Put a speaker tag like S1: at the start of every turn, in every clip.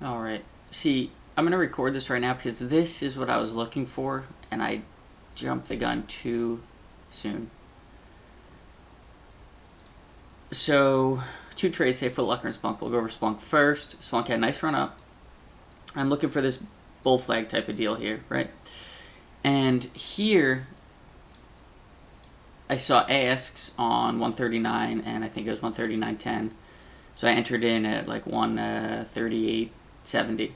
S1: Alright. See, I'm going to record this right now because this is what I was looking for, and I jumped the gun too soon. So, two trades, say Foot Locker and Splunk. We'll go over Splunk first. Splunk had a nice run up. I'm looking for this bull flag type of deal here, right? And here, I saw asks on 139, and I think it was 139.10. So I entered in at like 138.70.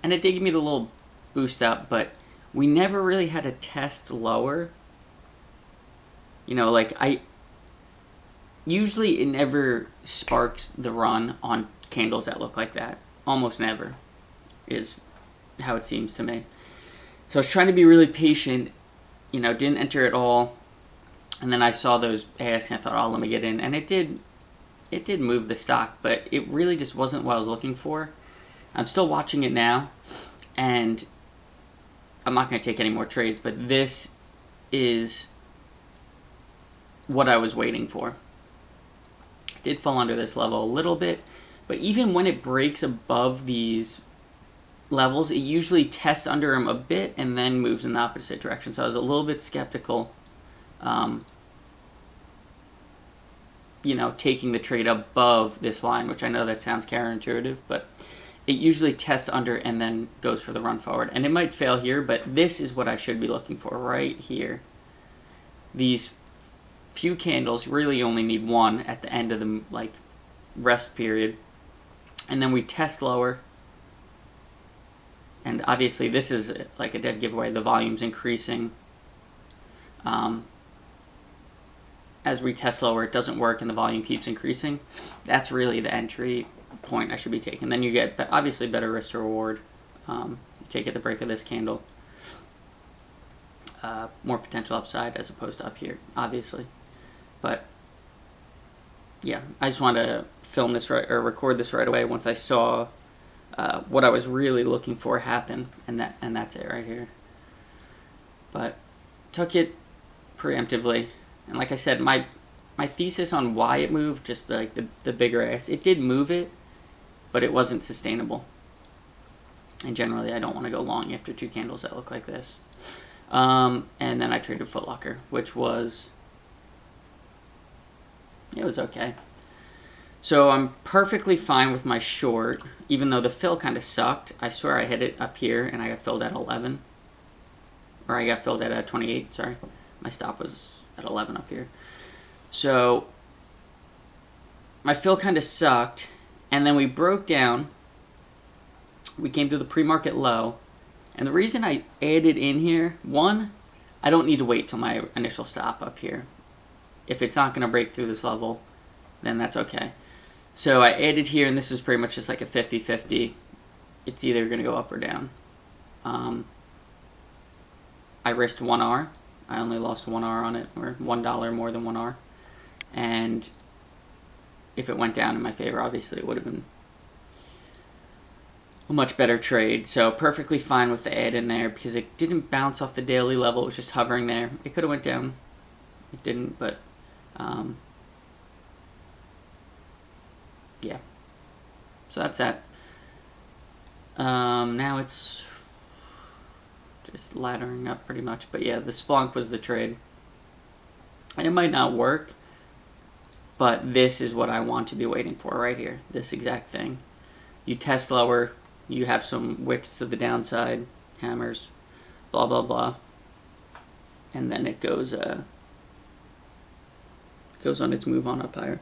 S1: And it did give me the little boost up, but we never really had a test lower. You know, like usually it never sparks the run on candles that look like that. Almost never is how it seems to me. So I was trying to be really patient, you know, didn't enter at all. And then I saw those asks and I thought, oh, let me get in. And it did move the stock, but it really just wasn't what I was looking for. I'm still watching it now, and I'm not going to take any more trades, but this is what I was waiting for. It did fall under this level a little bit, but even when it breaks above these levels, it usually tests under them a bit and then moves in the opposite direction. So I was a little bit skeptical, you know, taking the trade above this line, which I know that sounds counterintuitive, but it usually tests under and then goes for the run forward. And it might fail here, but this is what I should be looking for right here. These few candles, really only need one at the end of the rest period. And then we test lower. And obviously this is like a dead giveaway. The volume's increasing. As we test lower, it doesn't work and the volume keeps increasing. That's really the entry point I should be taking. Then you get obviously better risk to reward. You take at the break of this candle. More potential upside as opposed to up here, obviously. But yeah, I just wanted to film this or record this right away once I saw what I was really looking for happen, and that's it right here. But took it preemptively. And like I said, my thesis on why it moved, just like the bigger ass, it did move it, but it wasn't sustainable. And generally, I don't want to go long after two candles that look like this. And then I traded Foot Locker, which was, it was okay. So I'm perfectly fine with my short, even though the fill kind of sucked. I swear I hit it up here, and I got filled at 11. Or I got filled at 28, sorry. My stop was at 11 up here. So my fill kind of sucked, and then we broke down. We came to the pre-market low, and the reason I added in here, one, I don't need to wait till my initial stop up here. If it's not going to break through this level, then that's okay. So I added here, and this is pretty much just like a 50-50. It's either going to go up or down. I risked 1R. I only lost 1R on it, or $1 more than 1R. And if it went down in my favor, obviously it would have been a much better trade. So perfectly fine with the add in there because it didn't bounce off the daily level. It was just hovering there. It could have went down. It didn't, but yeah. So that's that. Now it's just laddering up pretty much. But yeah, the Splunk was the trade. And it might not work, but this is what I want to be waiting for right here. This exact thing. You test lower, you have some wicks to the downside, hammers, blah, blah, blah. And then it goes on its move on up higher.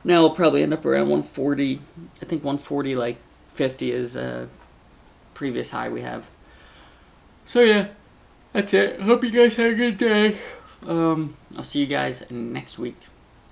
S1: Now it'll probably end up around 140. I think 140, like 50 is a previous high we have. So yeah, that's it. Hope you guys have a good day. I'll see you guys next week.